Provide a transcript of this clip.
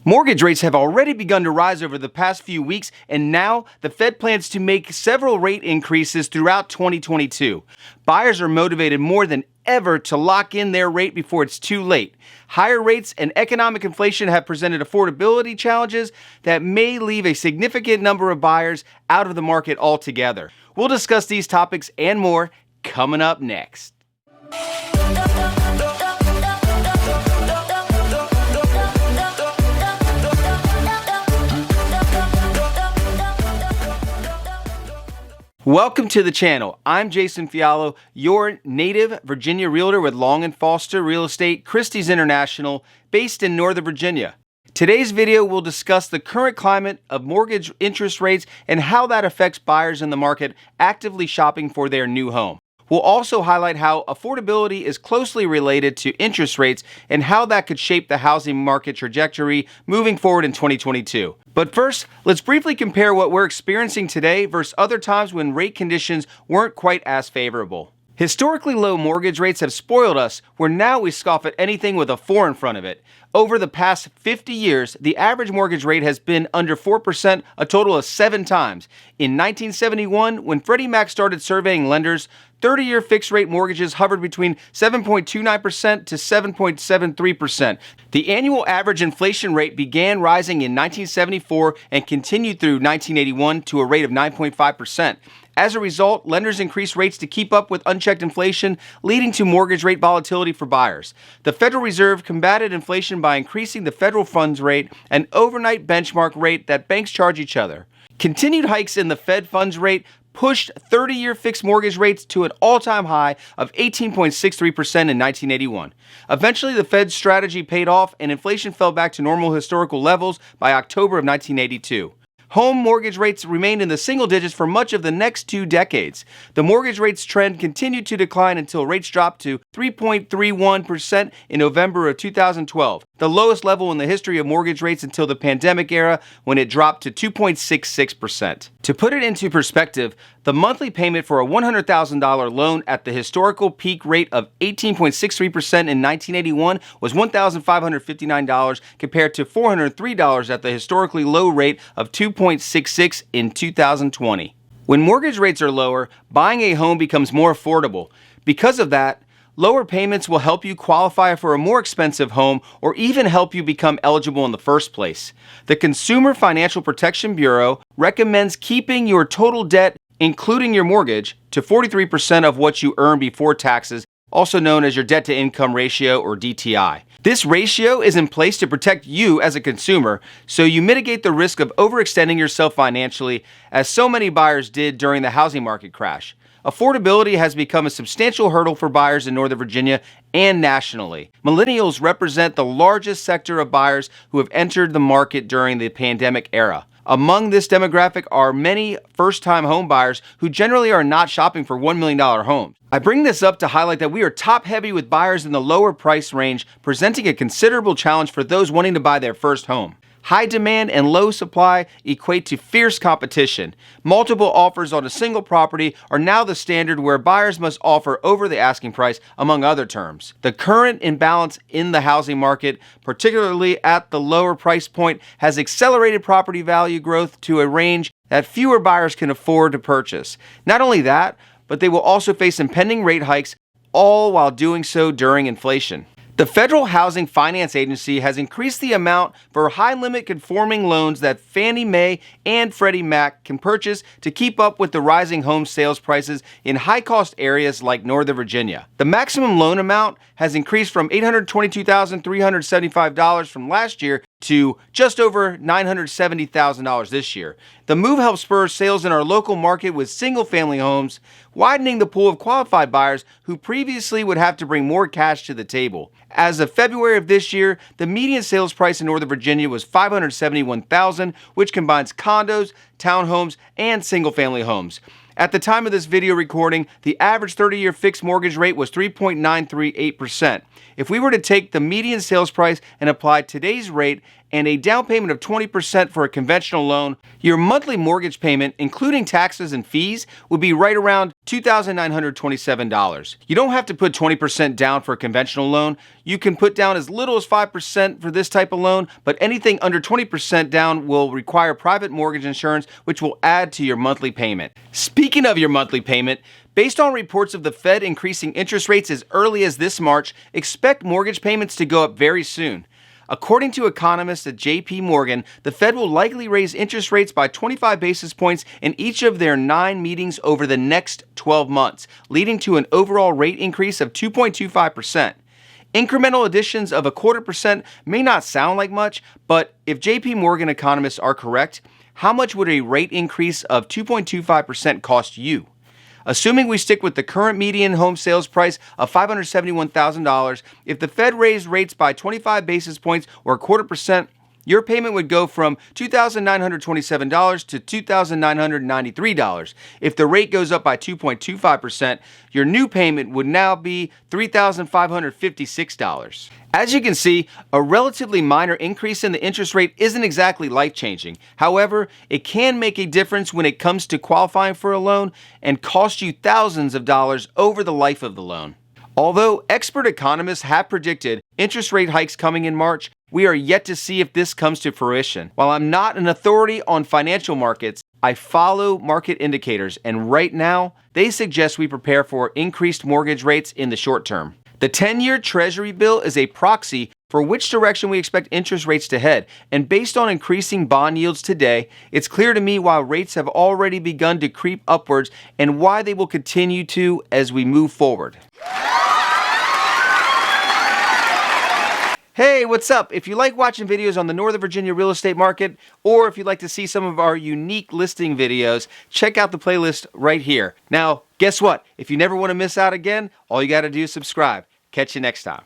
Mortgage rates have already begun to rise over the past few weeks, and now the Fed plans to make several rate increases throughout 2022. Buyers are motivated more than ever to lock in their rate before it's too late. Higher rates and economic inflation have presented affordability challenges that may leave a significant number of buyers out of the market altogether. We'll discuss these topics and more coming up next. Welcome to the channel. I'm Jason.fiallo, your native Virginia realtor with Long & Foster Real Estate, Christie's International, based in Northern Virginia. Today's video will discuss the current climate of mortgage interest rates and how that affects buyers in the market actively shopping for their new home. We'll also highlight how affordability is closely related to interest rates and how that could shape the housing market trajectory moving forward in 2022. But first, let's briefly compare what we're experiencing today versus other times when rate conditions weren't quite as favorable. Historically low mortgage rates have spoiled us, where now we scoff at anything with a 4 in front of it. Over the past 50 years, the average mortgage rate has been under 4% a total of 7 times. In 1971, when Freddie Mac started surveying lenders, 30-year fixed-rate mortgages hovered between 7.29% to 7.73%. The annual average inflation rate began rising in 1974 and continued through 1981 to a rate of 9.5%. As a result, lenders increased rates to keep up with unchecked inflation, leading to mortgage rate volatility for buyers. The Federal Reserve combated inflation by increasing the federal funds rate, an overnight benchmark rate that banks charge each other. Continued hikes in the Fed funds rate pushed 30-year fixed mortgage rates to an all-time high of 18.63% in 1981. Eventually, the Fed's strategy paid off and inflation fell back to normal historical levels by October of 1982. Home mortgage rates remained in the single digits for much of the next 2 decades. The mortgage rates trend continued to decline until rates dropped to 3.31% in November of 2012, the lowest level in the history of mortgage rates until the pandemic era, when it dropped to 2.66%. To put it into perspective, the monthly payment for a $100,000 loan at the historical peak rate of 18.63% in 1981 was $1,559 compared to $403 at the historically low rate of 2.66 in 2020. When mortgage rates are lower, buying a home becomes more affordable. Because of that, lower payments will help you qualify for a more expensive home or even help you become eligible in the first place. The Consumer Financial Protection Bureau recommends keeping your total debt, including your mortgage, to 43% of what you earn before taxes, also known as your debt-to-income ratio or DTI. This ratio is in place to protect you as a consumer, so you mitigate the risk of overextending yourself financially, as so many buyers did during the housing market crash. Affordability has become a substantial hurdle for buyers in Northern Virginia and nationally. Millennials represent the largest sector of buyers who have entered the market during the pandemic era. Among this demographic are many first-time home buyers who generally are not shopping for $1 million homes. I bring this up to highlight that we are top-heavy with buyers in the lower price range, presenting a considerable challenge for those wanting to buy their first home. High demand and low supply equate to fierce competition. Multiple offers on a single property are now the standard, where buyers must offer over the asking price, among other terms. The current imbalance in the housing market, particularly at the lower price point, has accelerated property value growth to a range that fewer buyers can afford to purchase. Not only that, but they will also face impending rate hikes, all while doing so during inflation. The Federal Housing Finance Agency has increased the amount for high-limit conforming loans that Fannie Mae and Freddie Mac can purchase to keep up with the rising home sales prices in high-cost areas like Northern Virginia. The maximum loan amount has increased from $822,375 from last year to just over $970,000 this year. The move helps spur sales in our local market with single-family homes, widening the pool of qualified buyers who previously would have to bring more cash to the table. As of February of this year, the median sales price in Northern Virginia was $571,000, which combines condos, townhomes, and single-family homes. At the time of this video recording, the average 30-year fixed mortgage rate was 3.938%. If we were to take the median sales price and apply today's rate and a down payment of 20% for a conventional loan, your monthly mortgage payment, including taxes and fees, would be right around $2,927. You don't have to put 20% down for a conventional loan. You can put down as little as 5% for this type of loan, but anything under 20% down will require private mortgage insurance, which will add to your monthly payment. Speaking of your monthly payment, based on reports of the Fed increasing interest rates as early as this March, expect mortgage payments to go up very soon. According to economists at JP Morgan, the Fed will likely raise interest rates by 25 basis points in each of their 9 meetings over the next 12 months, leading to an overall rate increase of 2.25%. Incremental additions of 0.25% may not sound like much, but if JP Morgan economists are correct, how much would a rate increase of 2.25% cost you? Assuming we stick with the current median home sales price of $571,000, if the Fed raised rates by 25 basis points or 0.25%, your payment would go from $2,927 to $2,993. If the rate goes up by 2.25%, your new payment would now be $3,556. As you can see, a relatively minor increase in the interest rate isn't exactly life-changing. However, it can make a difference when it comes to qualifying for a loan and cost you thousands of dollars over the life of the loan. Although expert economists have predicted interest rate hikes coming in March, we are yet to see if this comes to fruition. While I'm not an authority on financial markets, I follow market indicators, and right now, they suggest we prepare for increased mortgage rates in the short term. The 10-year Treasury bill is a proxy for which direction we expect interest rates to head, and based on increasing bond yields today, it's clear to me why rates have already begun to creep upwards and why they will continue to as we move forward. Hey, what's up? If you like watching videos on the Northern Virginia real estate market, or if you'd like to see some of our unique listing videos, check out the playlist right here. Now, guess what? If you never want to miss out again, all you got to do is subscribe. Catch you next time.